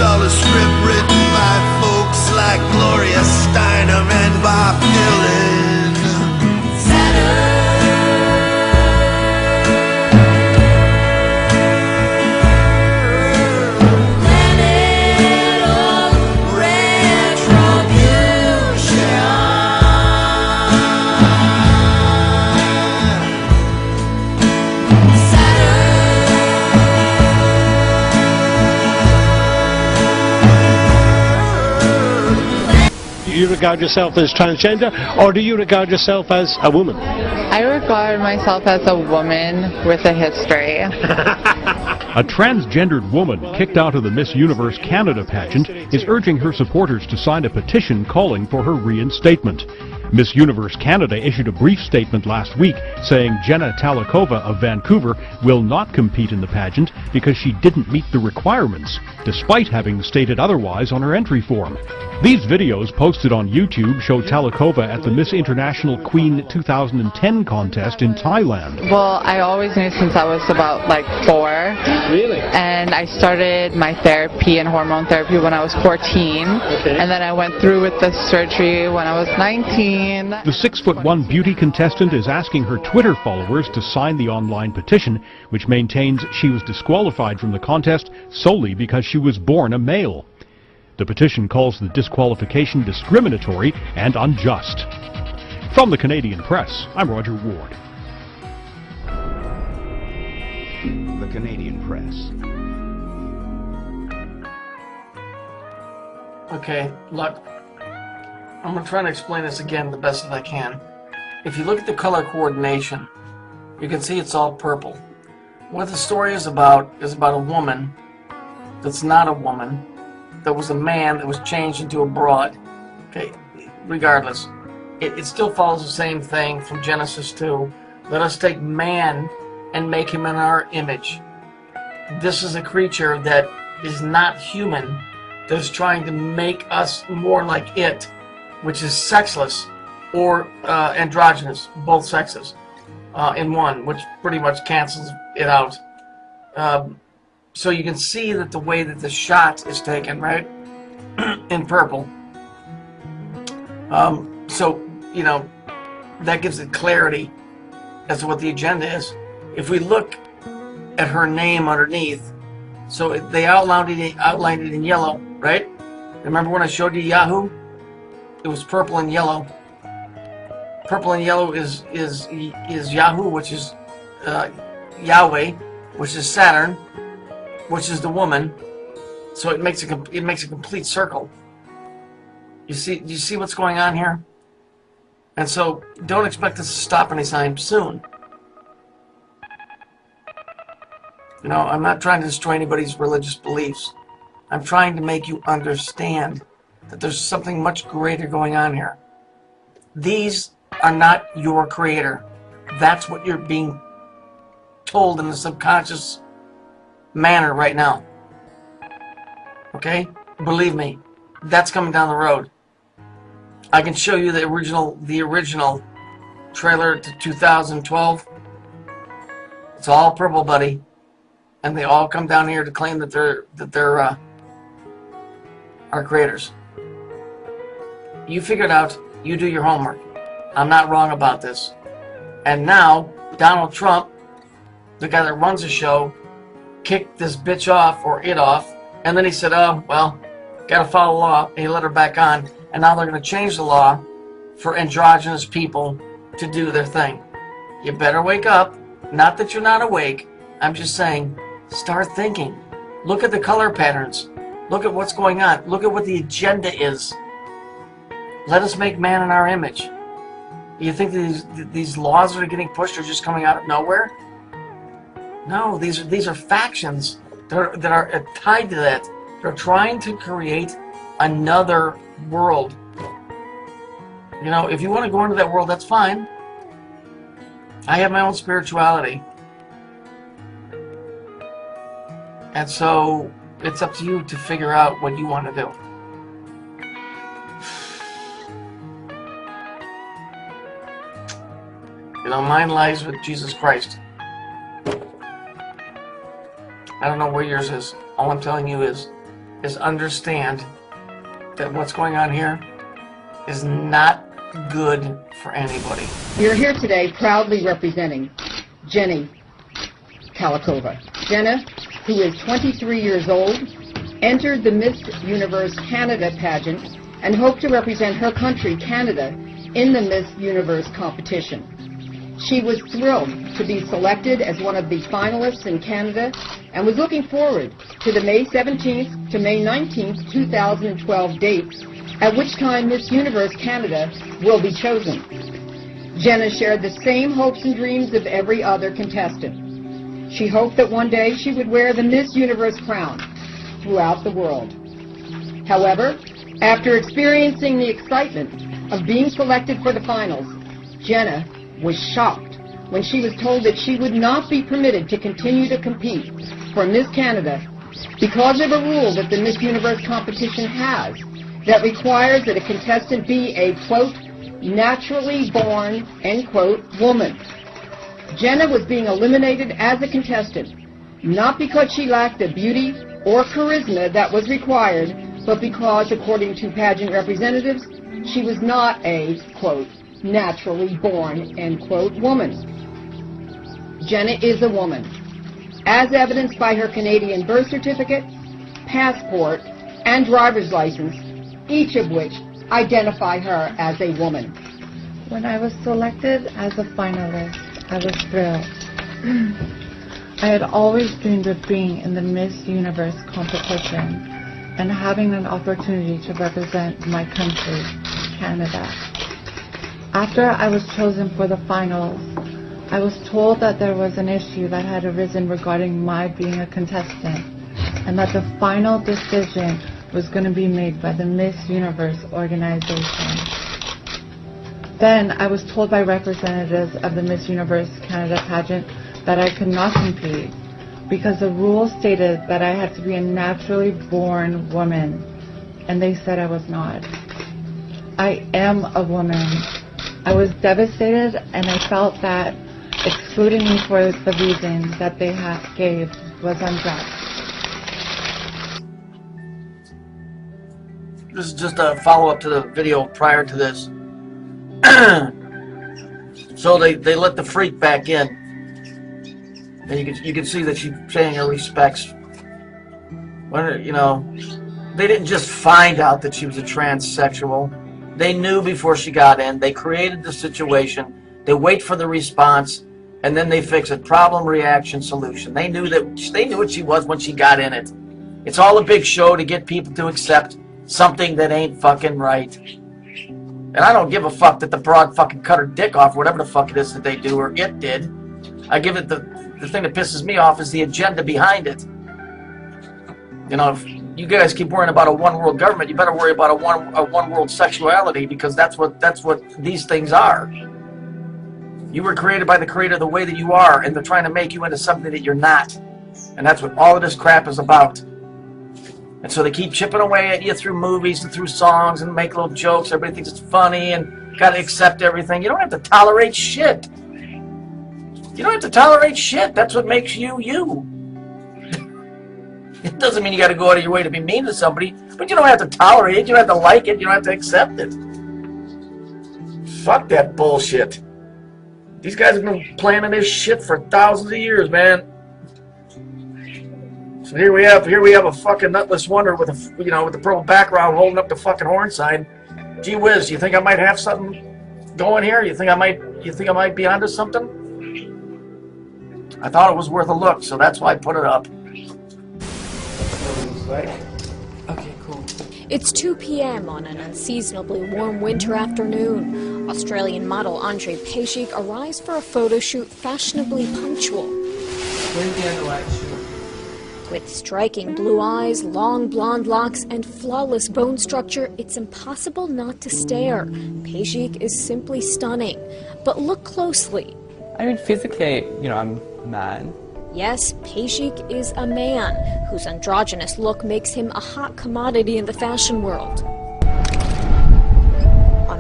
all a script written by folks like Gloria Steinem and Bob Dylan. Saturn. Do you regard yourself as transgender, or do you regard yourself as a woman? I regard myself as a woman with a history. A transgendered woman kicked out of the Miss Universe Canada pageant is urging her supporters to sign a petition calling for her reinstatement. Miss Universe Canada issued a brief statement last week saying Jenna Talikova of Vancouver will not compete in the pageant because she didn't meet the requirements, despite having stated otherwise on her entry form. These videos posted on YouTube show Talikova at the Miss International Queen 2010 contest in Thailand. Well, I always knew since I was about like 4. Really? And I started my therapy and hormone therapy when I was 14. Okay. And then I went through with the surgery when I was 19. The 6'1" beauty contestant is asking her Twitter followers to sign the online petition, which maintains she was disqualified from the contest solely because she was born a male. The petition calls the disqualification discriminatory and unjust. From the Canadian Press, I'm Roger Ward. The Canadian Press. Okay, look, I'm going to try to explain this again the best that I can. If you look at the color coordination, you can see it's all purple. What the story is about a woman that's not a woman, that was a man that was changed into a broad. Okay, regardless, it still follows the same thing from Genesis 2. Let us take man and make him in our image. This is a creature that is not human, that is trying to make us more like it, which is sexless or androgynous, both sexes in one, which pretty much cancels it out. So you can see that the way that the shot is taken, right, in purple. So, you know, that gives it clarity as to what the agenda is. If we look at her name underneath, so they outlined it in yellow, right? Remember when I showed you Yahoo? It was purple and yellow. Purple and yellow is Yahoo, which is Yahweh, which is Saturn, which is the woman. So it makes a complete circle. You see what's going on here? And so don't expect this to stop anytime soon. You know, I'm not trying to destroy anybody's religious beliefs. I'm trying to make you understand that there's something much greater going on here. These are not your creator. That's what you're being told in the subconscious manner right now. Okay? Believe me, that's coming down the road. I can show you the original trailer to 2012. It's all purple, buddy. And they all come down here to claim that they're our creators. You figure it out. You do your homework. I'm not wrong about this. And now, Donald Trump, the guy that runs the show, kicked this bitch off, or it off, and then he said, oh, well, gotta follow the law, and he let her back on, and now they're gonna change the law for androgynous people to do their thing. You better wake up. Not that you're not awake. I'm just saying, start thinking. Look at the color patterns. Look at what's going on. Look at what the agenda is. Let us make man in our image. You think these laws that are getting pushed are just coming out of nowhere? No, these are factions that are tied to that. They're trying to create another world. You know, if you want to go into that world, that's fine. I have my own spirituality. And so it's up to you to figure out what you want to do. You know, mine lies with Jesus Christ. I don't know where yours is. All I'm telling you is is understand that what's going on here is not good for anybody. We are here today proudly representing Jenny Kalikova. Jenna, who is 23 years old, entered the Miss Universe Canada pageant and hoped to represent her country, Canada, in the Miss Universe competition. She was thrilled to be selected as one of the finalists in Canada and was looking forward to the May 17th to May 19th, 2012 dates, at which time Miss Universe Canada will be chosen. Jenna shared the same hopes and dreams of every other contestant. She hoped that one day she would wear the Miss Universe crown throughout the world. However, after experiencing the excitement of being selected for the finals, Jenna was shocked when she was told that she would not be permitted to continue to compete for Miss Canada because of a rule that the Miss Universe competition has that requires that a contestant be a, quote, naturally born, end quote, woman. Jenna was being eliminated as a contestant, not because she lacked the beauty or charisma that was required, but because, according to pageant representatives, she was not a, quote, naturally born, end quote, woman. Jenna is a woman, as evidenced by her Canadian birth certificate, passport, and driver's license, each of which identify her as a woman. When I was selected as a finalist, I was thrilled. I had always dreamed of being in the Miss Universe competition and having an opportunity to represent my country, Canada. After I was chosen for the finals, I was told that there was an issue that had arisen regarding my being a contestant, and that the final decision was going to be made by the Miss Universe organization. Then I was told by representatives of the Miss Universe Canada pageant that I could not compete because the rules stated that I had to be a naturally born woman, and they said I was not. I am a woman. I was devastated, and I felt that excluding me for the reason that they gave was unjust. This is just a follow-up to the video prior to this. So they let the freak back in, and you can see that she's paying her respects. When, you know, they didn't just find out that she was a transsexual. They knew before she got in. They created the situation. They wait for the response, and then they fix it. Problem, reaction, solution. They knew what she was when she got in it. It's all a big show to get people to accept something that ain't fucking right. And I don't give a fuck that the broad fucking cut her dick off, whatever the fuck it is that they do, or it did. I give it the thing that pisses me off is the agenda behind it. You know, if you guys keep worrying about a one world government, you better worry about a one world sexuality, because that's what these things are. You were created by the Creator the way that you are, and they're trying to make you into something that you're not. And that's what all of this crap is about. And so they keep chipping away at you through movies and through songs and make little jokes. Everybody thinks it's funny and got to accept everything. You don't have to tolerate shit. You don't have to tolerate shit. That's what makes you, you. It doesn't mean you got to go out of your way to be mean to somebody, but you don't have to tolerate it. You don't have to like it. You don't have to accept it. Fuck that bullshit. These guys have been planning this shit for thousands of years, man. So here we have a fucking nutless wonder with a, you know, with the purple background holding up the fucking horn sign. Gee whiz, you think I might have something going here? You think I might be onto something? I thought it was worth a look, so that's why I put it up. Okay, cool. It's 2 p.m. on an unseasonably warm winter afternoon. Australian model Andre Pejcik arrives for a photo shoot fashionably punctual. Where's the underlight shoot? With striking blue eyes, long blonde locks, and flawless bone structure, it's impossible not to stare. Pejcik is simply stunning. But look closely. I mean, physically, you know, I'm a man. Yes, Pejcik is a man whose androgynous look makes him a hot commodity in the fashion world.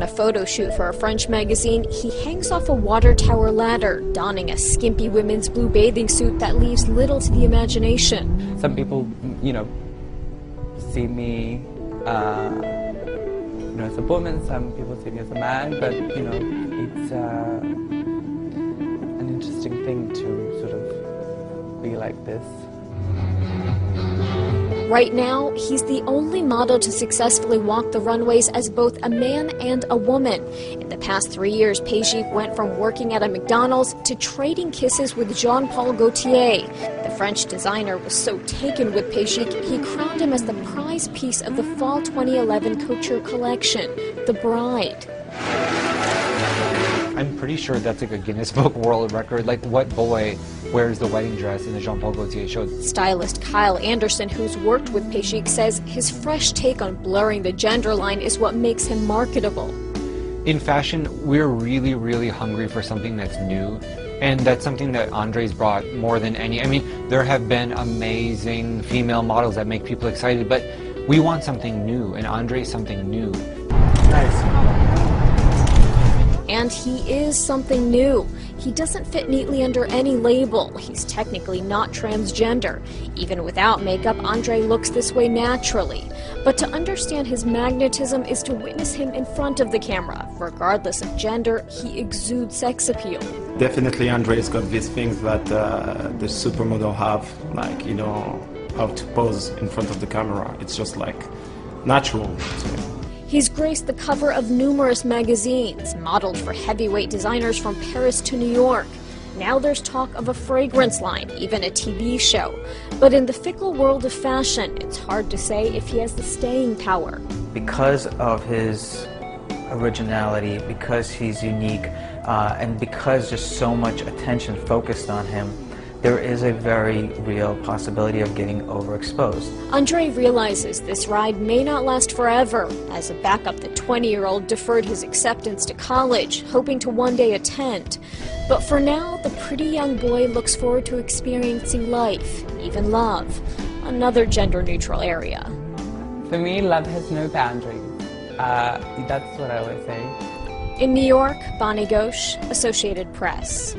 On a photo shoot for a French magazine, he hangs off a water tower ladder, donning a skimpy women's blue bathing suit that leaves little to the imagination. Some people, you know, see me, you know, as a woman. Some people see me as a man. But you know, it's an interesting thing to sort of be like this. Right now, he's the only model to successfully walk the runways as both a man and a woman. In the past 3 years, Paige went from working at a McDonald's to trading kisses with Jean-Paul Gaultier. The French designer was so taken with Paige, he crowned him as the prize piece of the Fall 2011 Couture collection, The Bride. I'm pretty sure that's like a Guinness Book World Record. Like, what boy wears the wedding dress in the Jean-Paul Gaultier show? Stylist Kyle Anderson, who's worked with Paige, says his fresh take on blurring the gender line is what makes him marketable. In fashion, we're really, really hungry for something that's new. And that's something that Andre's brought more than any. I mean, there have been amazing female models that make people excited, but we want something new, and Andre's something new. Nice. And he is something new. He doesn't fit neatly under any label. He's technically not transgender. Even without makeup, Andre looks this way naturally. But to understand his magnetism is to witness him in front of the camera. Regardless of gender, he exudes sex appeal. Definitely Andre's got these things that the supermodel have, like, you know, how to pose in front of the camera. It's just like natural. So. He's graced the cover of numerous magazines, modeled for heavyweight designers from Paris to New York. Now there's talk of a fragrance line, even a TV show. But in the fickle world of fashion, it's hard to say if he has the staying power. Because of his originality, because he's unique, and because just so much attention focused on him, there is a very real possibility of getting overexposed. Andre realizes this ride may not last forever. As a backup, the 20-year-old deferred his acceptance to college, hoping to one day attend. But for now, the pretty young boy looks forward to experiencing life, even love, another gender-neutral area. For me, love has no boundaries. That's what I would say. In New York, Bonnie Ghosh, Associated Press.